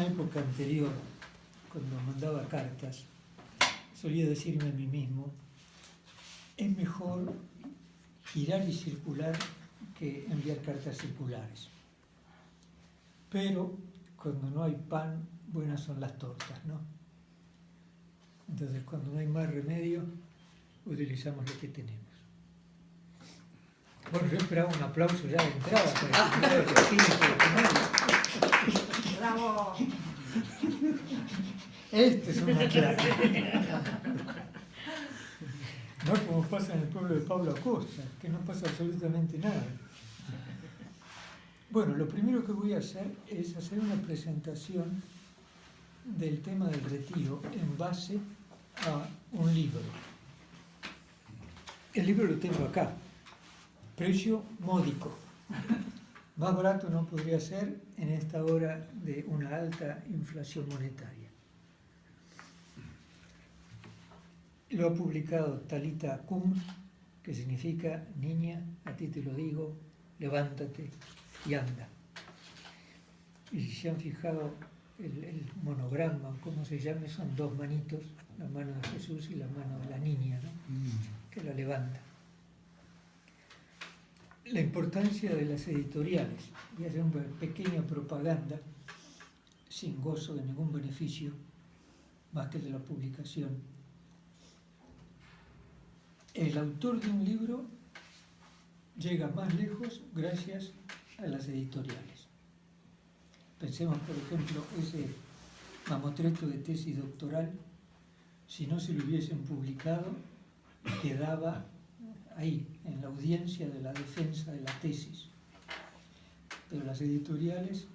una época anterior, cuando mandaba cartas, solía decirme a mí mismo, es mejor girar y circular que enviar cartas circulares. Pero cuando no hay pan, buenas son las tortas, ¿no? Entonces, cuando no hay más remedio, utilizamos lo que tenemos. Bueno, yo esperaba un aplauso ya de entrada para el ¡Bravo! Este es una clase. No como pasa en el pueblo de Pablo Acosta, que no pasa absolutamente nada. Bueno, lo primero que voy a hacer es hacer una presentación del tema del retiro en base a un libro. El libro lo tengo acá, precio módico. Más barato no podría ser en esta hora de una alta inflación monetaria. Lo ha publicado Talita Kum, que significa niña, a ti te lo digo, levántate y anda. Y si se han fijado el monograma, cómo se llama, son dos manitos, la mano de Jesús y la mano de la niña, ¿no? Que la levanta. La importancia de las editoriales, voy a hacer una pequeña propaganda sin gozo de ningún beneficio más que el de la publicación. El autor de un libro llega más lejos gracias a las editoriales. Pensemos, por ejemplo, ese mamotreto de tesis doctoral, si no se lo hubiesen publicado, quedaba ahí, en la audiencia de la defensa de la tesis. Pero las editoriales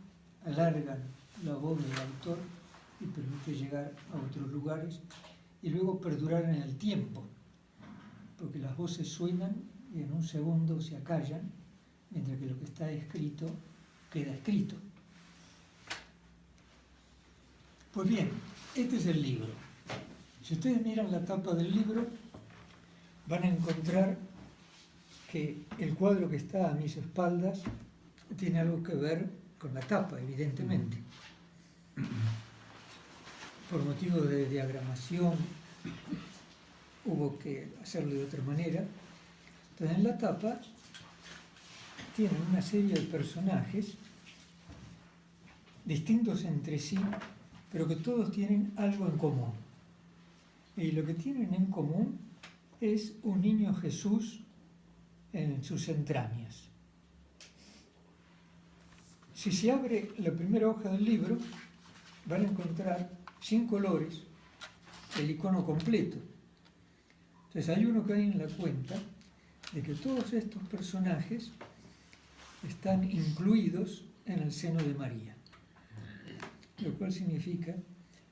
alargan la voz del autor y permiten llegar a otros lugares y luego perdurar en el tiempo, porque las voces suenan y en un segundo se acallan, mientras que lo que está escrito queda escrito. Pues bien, este es el libro. Si ustedes miran la tapa del libro, van a encontrar que el cuadro que está a mis espaldas tiene algo que ver con la tapa, evidentemente. Por motivo de diagramación hubo que hacerlo de otra manera. Entonces, en la tapa tienen una serie de personajes distintos entre sí, pero que todos tienen algo en común. Y lo que tienen en común es un niño Jesús en sus entrañas. Si se abre la primera hoja del libro, van a encontrar 100 colores, el icono completo. Entonces hay uno que hay en la cuenta de que todos estos personajes están incluidos en el seno de María, lo cual significa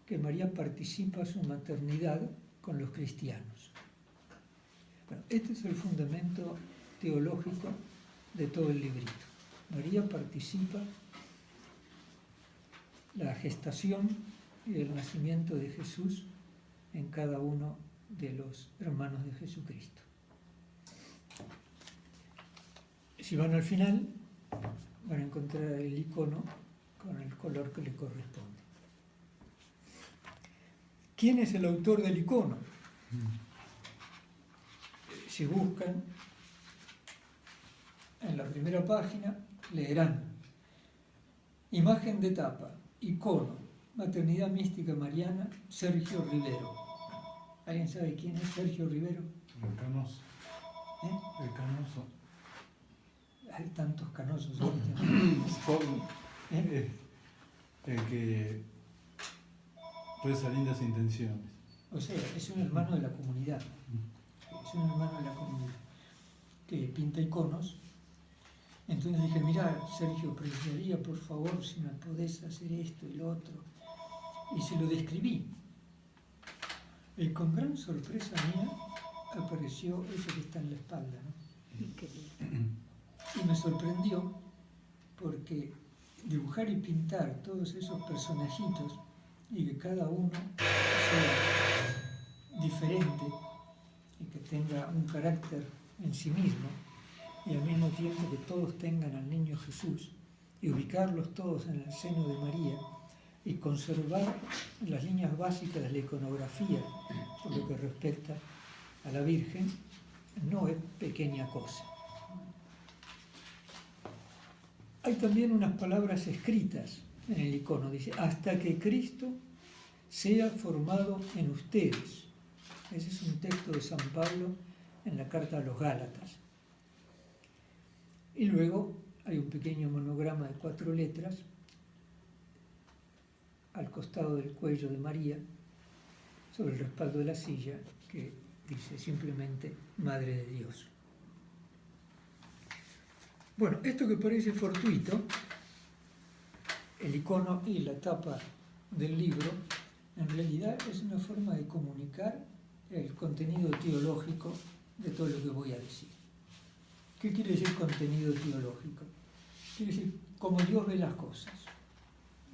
que María participa su maternidad con los cristianos. Bueno, este es el fundamento teológico de todo el librito. María participa la gestación y el nacimiento de Jesús en cada uno de los hermanos de Jesucristo. Si van al final, van a encontrar el icono con el color que le corresponde. ¿Quién es el autor del icono? Si buscan en la primera página, leerán imagen de tapa, icono, maternidad mística mariana, Sergio Rivero. ¿Alguien sabe quién es Sergio Rivero? El Canoso. El Canoso. Hay tantos canosos. El que reza lindas intenciones. O sea, es un hermano de la comunidad. Es un hermano de la comunidad que pinta iconos. Entonces dije, mirá, Sergio, apreciaría por favor si me podés hacer esto y lo otro. Y se lo describí. Y con gran sorpresa mía apareció eso que está en la espalda, ¿no? Y me sorprendió porque dibujar y pintar todos esos personajitos y que cada uno sea diferente y que tenga un carácter en sí mismo, y al mismo tiempo que todos tengan al niño Jesús y ubicarlos todos en el seno de María, y conservar las líneas básicas de la iconografía por lo que respecta a la Virgen no es pequeña cosa. Hay también unas palabras escritas en el icono, dice, hasta que Cristo sea formado en ustedes. Ese es un texto de San Pablo en la carta a los Gálatas. Y luego hay un pequeño monograma de 4 letras al costado del cuello de María, sobre el respaldo de la silla, que dice simplemente Madre de Dios. Bueno, esto que parece fortuito, el icono y la tapa del libro, en realidad es una forma de comunicar el contenido teológico de todo lo que voy a decir. ¿Qué quiere decir contenido teológico? Quiere decir cómo Dios ve las cosas.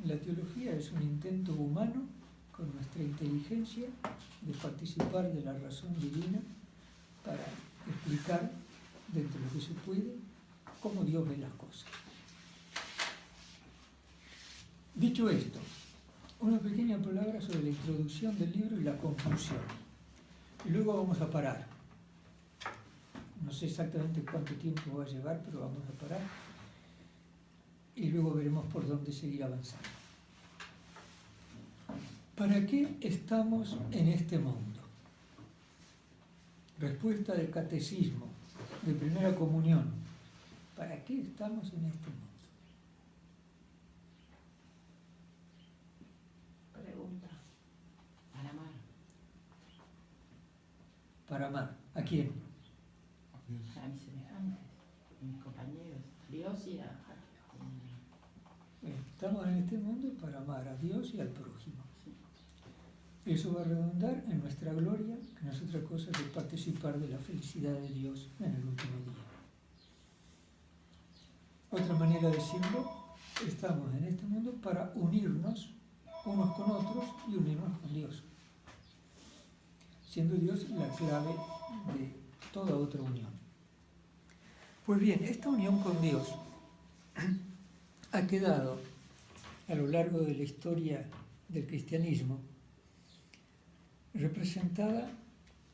La teología es un intento humano, con nuestra inteligencia, de participar de la razón divina para explicar, dentro de lo que se puede, cómo Dios ve las cosas. Dicho esto, una pequeña palabra sobre la introducción del libro y la conclusión. Y luego vamos a parar. No sé exactamente cuánto tiempo va a llevar, pero vamos a parar. Y luego veremos por dónde seguir avanzando. ¿Para qué estamos en este mundo? Respuesta del catecismo, de primera comunión. ¿Para qué estamos en este mundo? Pregunta. Para amar. Para amar. ¿A quién? A mis semejantes, a mis compañeros, a Dios y a... Estamos en este mundo para amar a Dios y al prójimo. Eso va a redundar en nuestra gloria, que no es otra cosa que participar de la felicidad de Dios en el último día. Otra manera de decirlo, estamos en este mundo para unirnos unos con otros y unirnos con Dios, siendo Dios la clave de toda otra unión. Pues bien, esta unión con Dios ha quedado a lo largo de la historia del cristianismo representada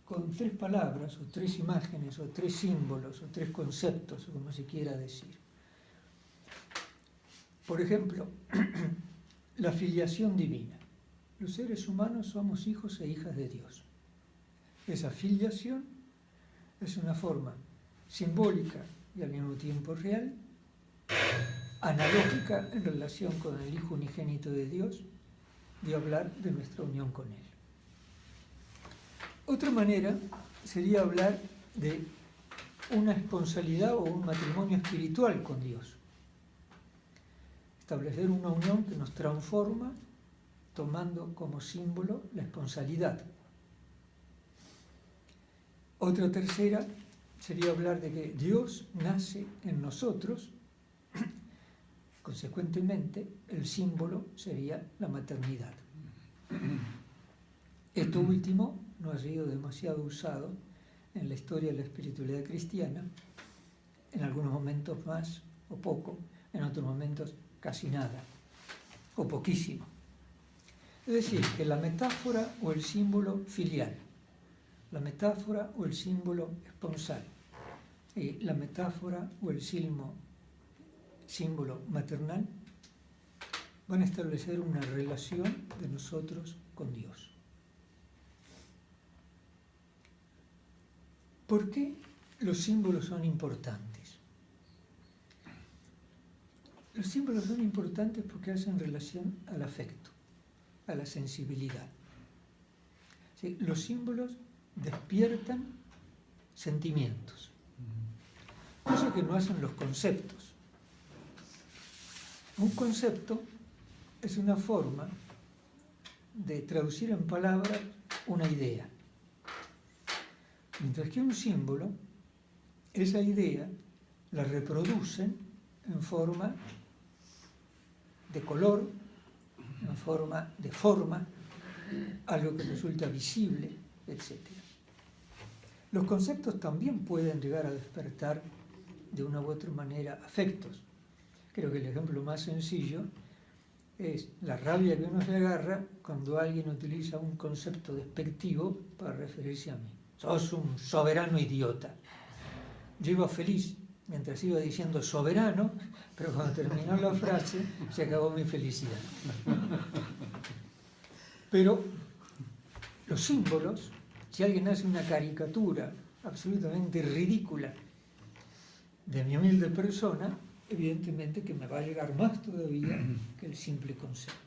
con 3 palabras, o 3 imágenes, o 3 símbolos, o 3 conceptos, o como se quiera decir. Por ejemplo, la filiación divina. Los seres humanos somos hijos e hijas de Dios. Esa filiación es una forma simbólica y al mismo tiempo real, analógica en relación con el Hijo unigénito de Dios, de hablar de nuestra unión con Él. Otra manera sería hablar de una esponsalidad o un matrimonio espiritual con Dios. Establecer una unión que nos transforma tomando como símbolo la esponsalidad. Otra tercera sería hablar de que Dios nace en nosotros, consecuentemente el símbolo sería la maternidad. Esto último no ha sido demasiado usado en la historia de la espiritualidad cristiana, en algunos momentos más o poco, en otros momentos casi nada o poquísimo. Es decir, que la metáfora o el símbolo filial, la metáfora o el símbolo esponsal y la metáfora o el símbolo maternal van a establecer una relación de nosotros con Dios. ¿Por qué los símbolos son importantes? Los símbolos son importantes porque hacen relación al afecto, a la sensibilidad. ¿Sí? Los símbolos despiertan sentimientos, cosa que no hacen los conceptos. Un concepto es una forma de traducir en palabras una idea. Mientras que un símbolo, esa idea la reproducen en forma de color, en forma de forma, algo que resulta visible, etc. Los conceptos también pueden llegar a despertar de una u otra manera afectos. Creo que el ejemplo más sencillo es la rabia que uno se agarra cuando alguien utiliza un concepto despectivo para referirse a mí. Sos un soberano idiota. Yo iba feliz mientras iba diciendo soberano, pero cuando terminó la frase se acabó mi felicidad. Pero los símbolos, si alguien hace una caricatura absolutamente ridícula de mi humilde persona, evidentemente que me va a llegar más todavía que el simple concepto.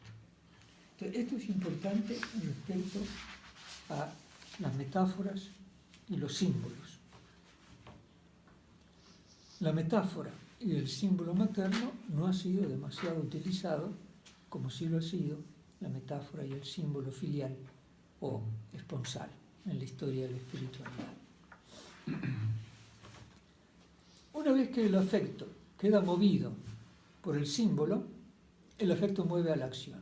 Entonces, esto es importante respecto a las metáforas y los símbolos. La metáfora y el símbolo materno no ha sido demasiado utilizado, como sí lo ha sido la metáfora y el símbolo filial o esponsal en la historia de la espiritualidad. Una vez que el afecto queda movido por el símbolo, el afecto mueve a la acción.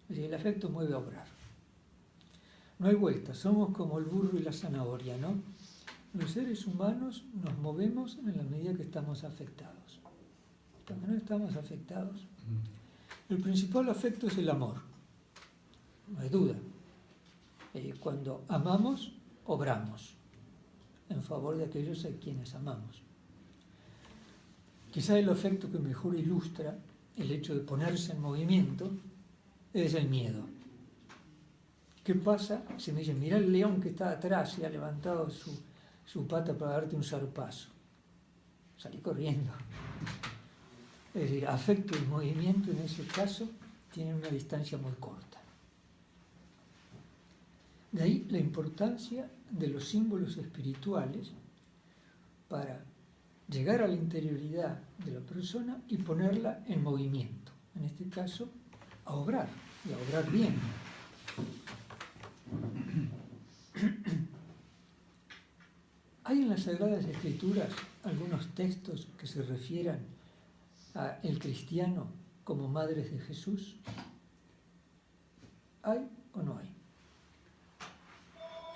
Es decir, el afecto mueve a obrar. No hay vuelta, somos como el burro y la zanahoria, ¿no? Los seres humanos nos movemos en la medida que estamos afectados. Cuando no estamos afectados, el principal afecto es el amor, no hay duda. Cuando amamos, obramos en favor de aquellos a quienes amamos. Quizá el afecto que mejor ilustra el hecho de ponerse en movimiento es el miedo. ¿Qué pasa si me dicen, mirá el león que está atrás y ha levantado su pata para darte un zarpazo? Salí corriendo. Es decir, afecto y movimiento en ese caso tienen una distancia muy corta. De ahí la importancia de los símbolos espirituales para llegar a la interioridad de la persona y ponerla en movimiento. En este caso, a obrar, y a obrar bien. Hay en las Sagradas Escrituras algunos textos que se refieran a el cristiano como madres de Jesús. ¿Hay o no hay?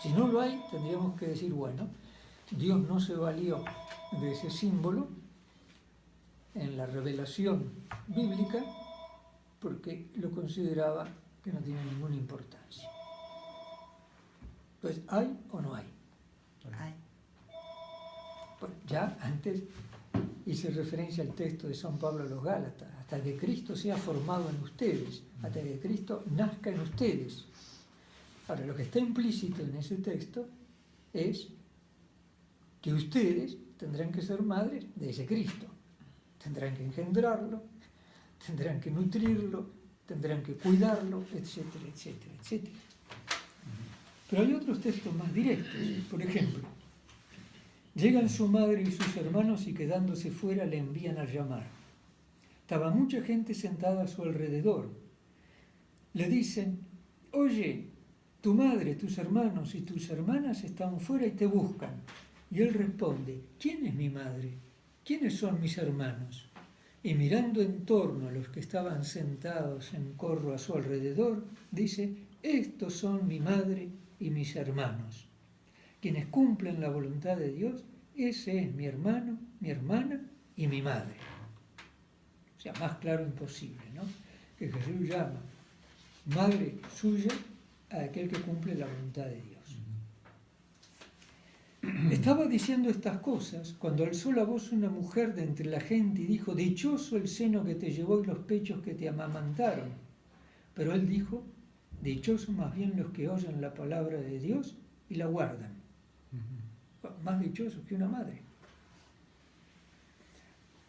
Si no lo hay, tendríamos que decir, bueno, Dios no se valió de ese símbolo en la revelación bíblica porque lo consideraba que no tiene ninguna importancia. Entonces, ¿hay o no hay? Hay. Bueno, ya antes hice referencia al texto de San Pablo a los Gálatas, hasta que Cristo sea formado en ustedes, hasta que Cristo nazca en ustedes. Ahora, lo que está implícito en ese texto es que ustedes tendrán que ser madres de ese Cristo. Tendrán que engendrarlo, tendrán que nutrirlo, tendrán que cuidarlo, etcétera, etcétera, etcétera. Pero hay otros textos más directos. Por ejemplo, llegan su madre y sus hermanos y quedándose fuera le envían a llamar. Estaba mucha gente sentada a su alrededor. Le dicen, oye, tu madre, tus hermanos y tus hermanas están fuera y te buscan. Y él responde, ¿quién es mi madre? ¿Quiénes son mis hermanos? Y mirando en torno a los que estaban sentados en corro a su alrededor, dice, estos son mi madre y mis hermanos. Quienes cumplen la voluntad de Dios, ese es mi hermano, mi hermana y mi madre. O sea, más claro imposible, ¿no? Que Jesús llama madre suya a aquel que cumple la voluntad de Dios. Estaba diciendo estas cosas cuando alzó la voz una mujer de entre la gente y dijo, dichoso el seno que te llevó y los pechos que te amamantaron. Pero él dijo, dichosos más bien los que oyen la palabra de Dios y la guardan. Más dichosos que una madre.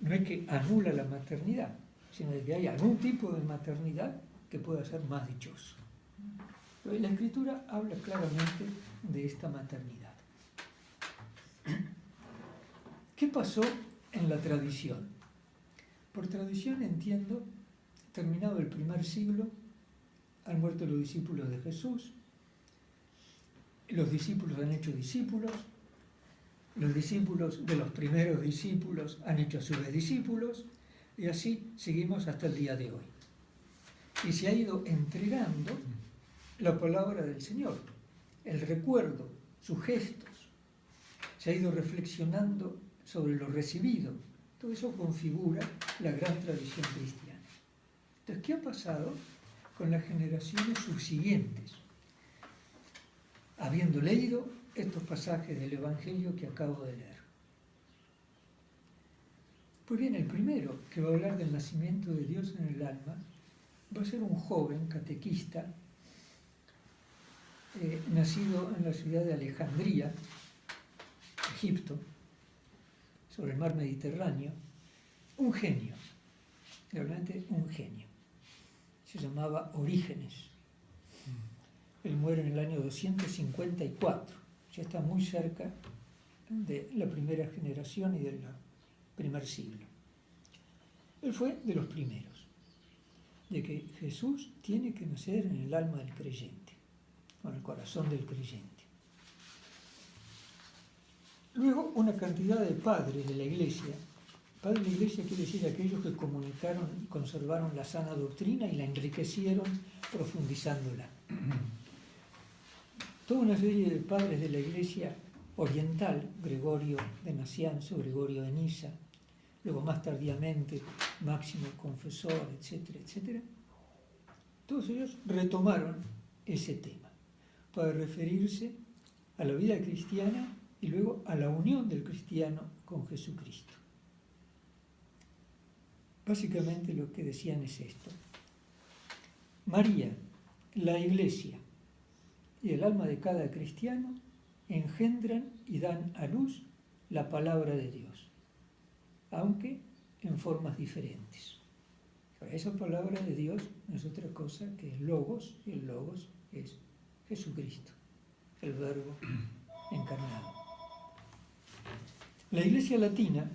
No es que anula la maternidad, sino que hay algún tipo de maternidad que pueda ser más dichoso. Pero la Escritura habla claramente de esta maternidad. ¿Qué pasó en la tradición? Por tradición entiendo, terminado el primer siglo, han muerto los discípulos de Jesús, los discípulos han hecho discípulos, los discípulos de los primeros discípulos han hecho a su vez discípulos, y así seguimos hasta el día de hoy. Y se ha ido entregando la palabra del Señor, el recuerdo, sus gestos, se ha ido reflexionando sobre lo recibido. Todo eso configura la gran tradición cristiana. Entonces, ¿qué ha pasado con las generaciones subsiguientes? Habiendo leído estos pasajes del Evangelio que acabo de leer. Pues bien, el primero que va a hablar del nacimiento de Dios en el alma va a ser un joven catequista nacido en la ciudad de Alejandría, Egipto, sobre el mar Mediterráneo, un genio, realmente un genio. Se llamaba Orígenes. Él muere en el año 254, ya está muy cerca de la primera generación y del primer siglo. Él fue de los primeros, de que Jesús tiene que nacer en el alma del creyente, con el corazón del creyente. Luego, una cantidad de padres de la Iglesia. Padres de la Iglesia quiere decir aquellos que comunicaron y conservaron la sana doctrina y la enriquecieron profundizándola. Toda una serie de padres de la Iglesia oriental, Gregorio de Nacianzo, Gregorio de Niza, luego más tardíamente Máximo el Confesor, etcétera, etcétera, todos ellos retomaron ese tema para referirse a la vida cristiana y luego a la unión del cristiano con Jesucristo. Básicamente lo que decían es esto: María, la Iglesia y el alma de cada cristiano engendran y dan a luz la palabra de Dios, aunque en formas diferentes. Ahora, esa palabra de Dios no es otra cosa que el Logos, y el Logos es Jesucristo, el Verbo encarnado. La Iglesia latina,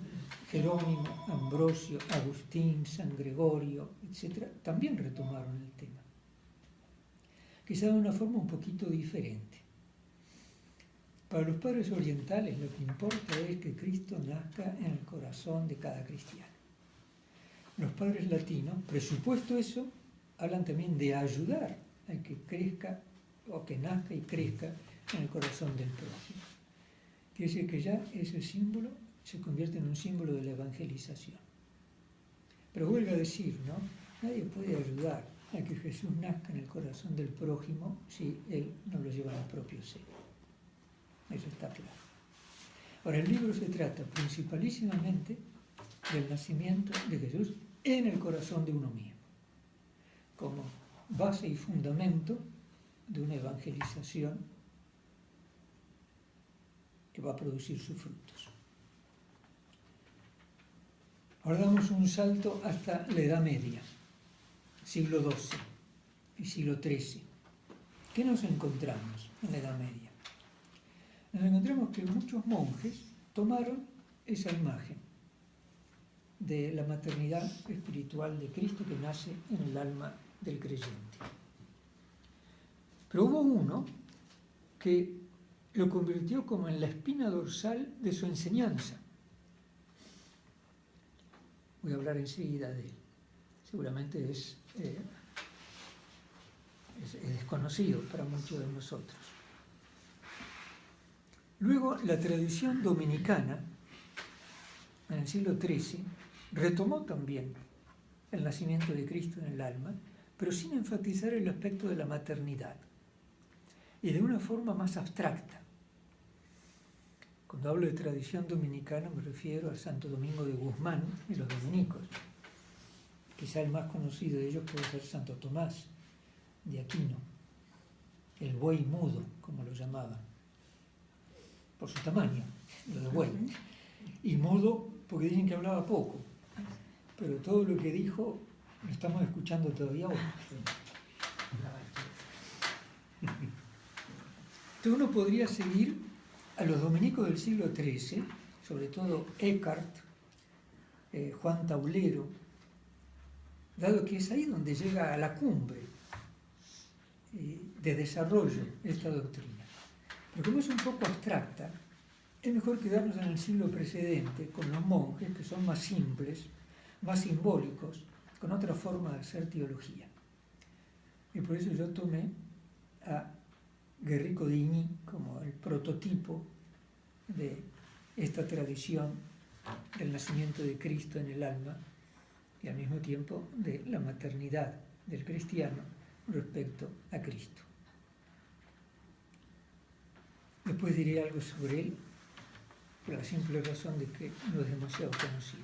Jerónimo, Ambrosio, Agustín, San Gregorio, etc., también retomaron el tema, quizá de una forma un poquito diferente. Para los padres orientales lo que importa es que Cristo nazca en el corazón de cada cristiano. Los padres latinos, presupuesto eso, hablan también de ayudar a que crezca o que nazca y crezca en el corazón del prójimo. Quiere decir que ya ese símbolo se convierte en un símbolo de la evangelización. Pero vuelvo a decir, ¿no? Nadie puede ayudar a que Jesús nazca en el corazón del prójimo si él no lo lleva al propio seno. Eso está claro. Ahora, el libro se trata principalísimamente del nacimiento de Jesús en el corazón de uno mismo, como base y fundamento de una evangelización que va a producir sus frutos. Ahora damos un salto hasta la Edad Media, siglo XII y siglo XIII. ¿Qué nos encontramos en la Edad Media? Nos encontramos que muchos monjes tomaron esa imagen de la maternidad espiritual de Cristo que nace en el alma del creyente. Pero hubo uno que lo convirtió como en la espina dorsal de su enseñanza. Voy a hablar enseguida de él. Seguramente es desconocido para muchos de nosotros. Luego, la tradición dominicana, en el siglo XIII, retomó también el nacimiento de Cristo en el alma, pero sin enfatizar el aspecto de la maternidad, y de una forma más abstracta. Cuando hablo de tradición dominicana me refiero a Santo Domingo de Guzmán y los dominicos. Quizá el más conocido de ellos puede ser Santo Tomás de Aquino, el buey mudo, como lo llamaban, por su tamaño, lo de buey, y mudo porque dicen que hablaba poco, pero todo lo que dijo lo estamos escuchando todavía hoy. Entonces uno podría seguir a los dominicos del siglo XIII, sobre todo Eckhart, Juan Taulero, dado que es ahí donde llega a la cumbre de desarrollo esta doctrina. Pero como es un poco abstracta, es mejor quedarnos en el siglo precedente con los monjes, que son más simples, más simbólicos, con otra forma de hacer teología. Y por eso yo tomé a Guerrico Digny como el prototipo de esta tradición del nacimiento de Cristo en el alma y al mismo tiempo de la maternidad del cristiano respecto a Cristo. Después diré algo sobre él, por la simple razón de que no es demasiado conocido.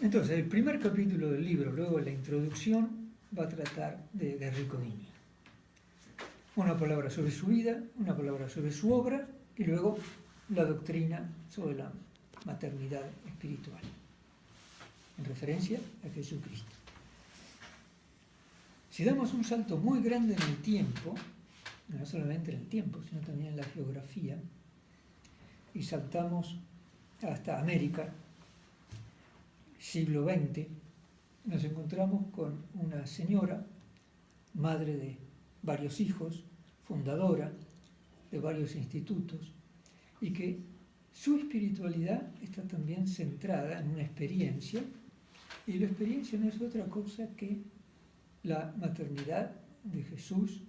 Entonces, el primer capítulo del libro, luego la introducción, va a tratar de Garricodini. Una palabra sobre su vida, una palabra sobre su obra, y luego la doctrina sobre la maternidad espiritual, en referencia a Jesucristo. Si damos un salto muy grande en el tiempo, no solamente en el tiempo, sino también en la geografía, y saltamos hasta América, siglo XX, nos encontramos con una señora, madre de varios hijos, fundadora de varios institutos, y que su espiritualidad está también centrada en una experiencia, y la experiencia no es otra cosa que la maternidad de Jesús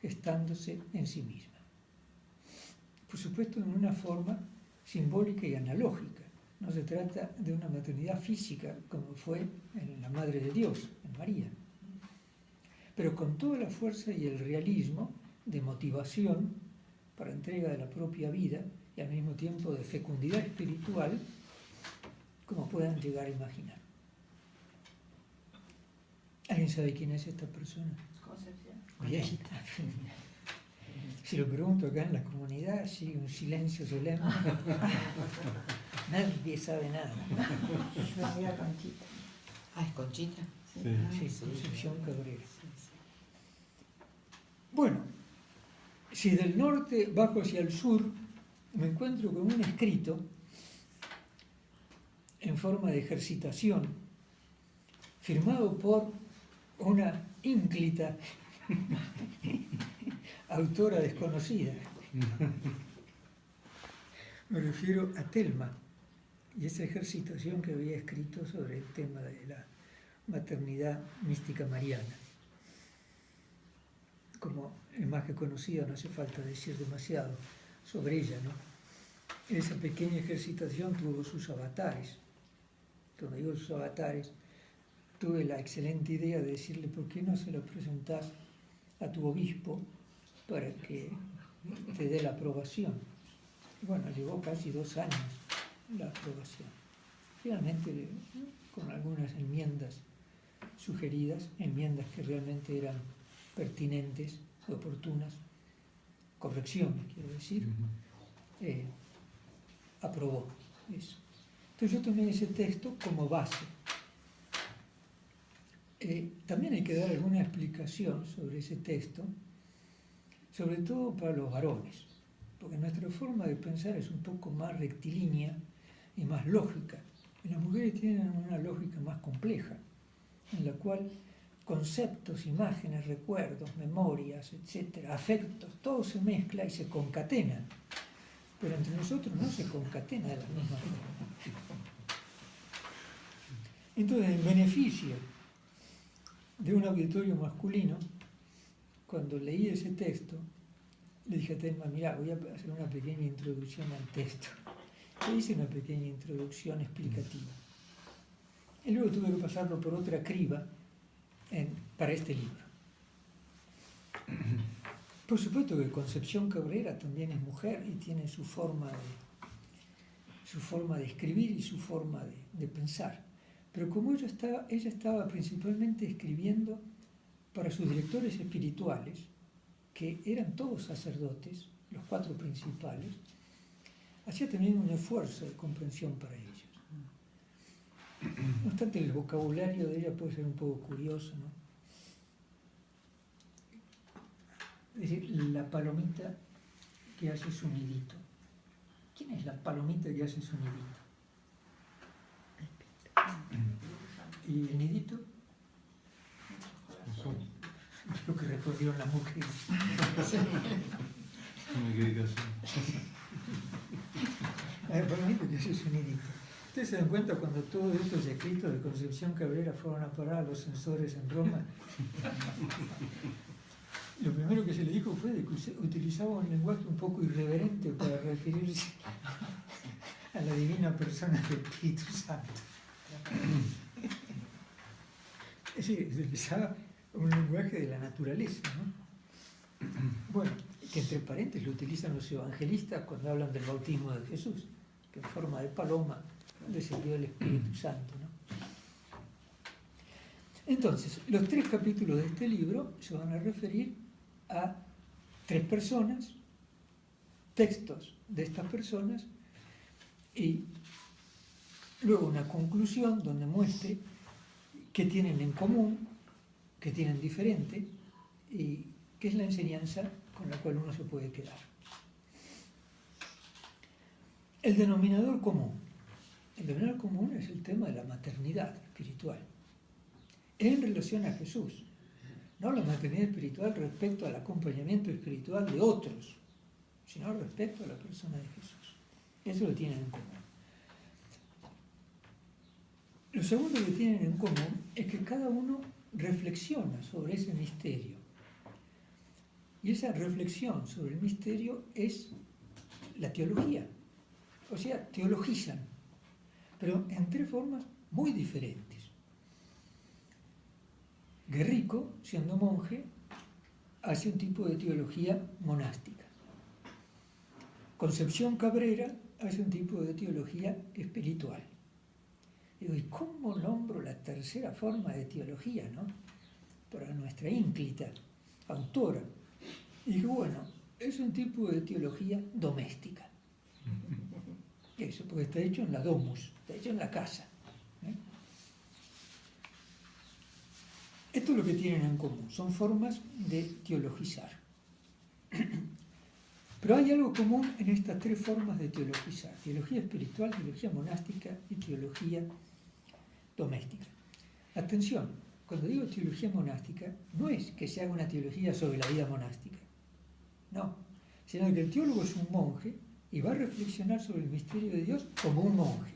gestándose en sí misma. Por supuesto, en una forma simbólica y analógica. No se trata de una maternidad física como fue en la Madre de Dios, en María, pero con toda la fuerza y el realismo de motivación para entrega de la propia vida y al mismo tiempo de fecundidad espiritual, como puedan llegar a imaginar. ¿Alguien sabe quién es esta persona? Concepción. Bien. Si lo pregunto acá en la comunidad, sigue un silencio solemne. Nadie sabe nada. Yo era Conchita. Ah, ¿es Conchita? Sí, Concepción Cabrera. Bueno, si del norte bajo hacia el sur me encuentro con un escrito en forma de ejercitación, firmado por una ínclita autora desconocida. Me refiero a Telma y esa ejercitación que había escrito sobre el tema de la maternidad mística mariana. Como es más que conocida, no hace falta decir demasiado sobre ella, ¿no? Esa pequeña ejercitación tuvo sus avatares. Cuando digo sus avatares, tuve la excelente idea de decirle, ¿por qué no se lo presentas a tu obispo para que te dé la aprobación? Y bueno, llevó casi 2 años la aprobación. Finalmente, con algunas enmiendas sugeridas, enmiendas que realmente eran pertinentes, oportunas, correcciones, quiero decir, aprobó eso. Entonces yo tomé ese texto como base. También hay que dar alguna explicación sobre ese texto, sobre todo para los varones, porque nuestra forma de pensar es un poco más rectilínea y más lógica. Y las mujeres tienen una lógica más compleja, en la cual conceptos, imágenes, recuerdos, memorias, etcétera, afectos, todo se mezcla y se concatena. Pero entre nosotros no se concatena de la misma forma. Entonces, en beneficio de un auditorio masculino, cuando leí ese texto, le dije a Telma, mira, voy a hacer una pequeña introducción al texto. Le hice una pequeña introducción explicativa. Y luego tuve que pasarlo por otra criba para este libro. Por supuesto que Concepción Cabrera también es mujer y tiene su forma de escribir y su forma de pensar. Pero como ella estaba principalmente escribiendo para sus directores espirituales, que eran todos sacerdotes, los 4 principales, hacía también un esfuerzo de comprensión para ellos. No obstante, el vocabulario de ella puede ser un poco curioso, ¿no? Es decir, la palomita que hace su nidito. ¿Quién es la palomita que hace su nidito? ¿Y el nidito? Lo que respondieron las mujeres. La palomita que hace su nidito. Ustedes se dan cuenta cuando todos estos escritos de Concepción Cabrera fueron a parar a los censores en Roma. Lo primero que se le dijo fue de que utilizaba un lenguaje un poco irreverente para referirse a la divina persona del Espíritu Santo. Sí, utilizaba un lenguaje de la naturaleza, ¿no? Bueno, que entre paréntesis lo utilizan los evangelistas cuando hablan del bautismo de Jesús, que en forma de paloma recibió el Espíritu Santo, ¿no? Entonces, los 3 capítulos de este libro se van a referir a 3 personas, textos de estas personas, y luego una conclusión donde muestre qué tienen en común, qué tienen diferente, y qué es la enseñanza con la cual uno se puede quedar. El denominador común. El denominador común es el tema de la maternidad espiritual, en relación a Jesús. No la maternidad espiritual respecto al acompañamiento espiritual de otros, sino respecto a la persona de Jesús. Eso lo tienen en común. Lo segundo que tienen en común es que cada uno reflexiona sobre ese misterio. Y esa reflexión sobre el misterio es la teología. O sea, teologizan, pero en 3 formas muy diferentes. Guerrico, siendo monje, hace un tipo de teología monástica. Concepción Cabrera hace un tipo de teología espiritual. Digo, ¿y cómo nombro la tercera forma de teología, no? Para nuestra ínclita autora. Y digo, bueno, es un tipo de teología doméstica. Eso, porque está hecho en la domus, está hecho en la casa. Esto es lo que tienen en común, son formas de teologizar. Pero hay algo común en estas 3 formas de teologizar: teología espiritual, teología monástica y teología doméstica. Atención, cuando digo teología monástica, no es que se haga una teología sobre la vida monástica, no, sino que el teólogo es un monje y va a reflexionar sobre el misterio de Dios como un monje.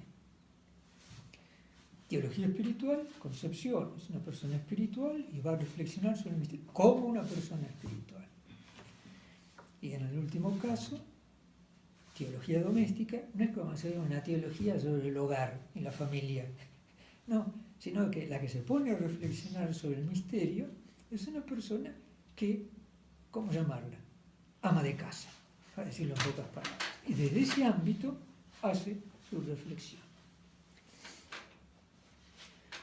Teología espiritual, Concepción es una persona espiritual y va a reflexionar sobre el misterio como una persona espiritual. Y en el último caso, teología doméstica, no es como hacer una teología sobre el hogar y la familia, no, sino que la que se pone a reflexionar sobre el misterio es una persona que, ¿cómo llamarla? Ama de casa, para decirlo en pocas palabras. Y desde ese ámbito hace su reflexión.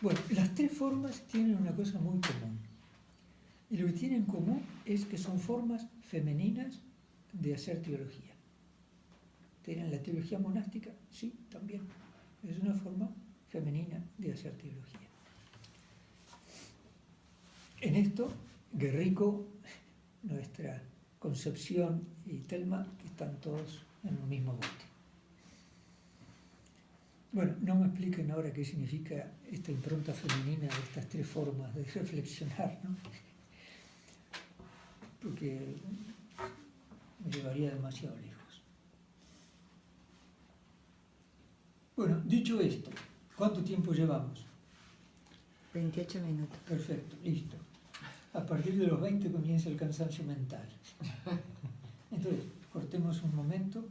Bueno, las 3 formas tienen una cosa muy común. Y lo que tienen en común es que son formas femeninas de hacer teología. ¿Tienen la teología monástica? Sí, también. Es una forma femenina de hacer teología. En esto, Guerrico, nuestra Concepción y Telma están todos en el mismo bote. Bueno, no me expliquen ahora qué significa esta impronta femenina de estas 3 formas de reflexionar, ¿no? Porque me llevaría demasiado lejos. Bueno, dicho esto, ¿cuánto tiempo llevamos? 28 minutos. Perfecto, listo. A partir de los 20 comienza el cansancio mental. Entonces, cortemos un momento.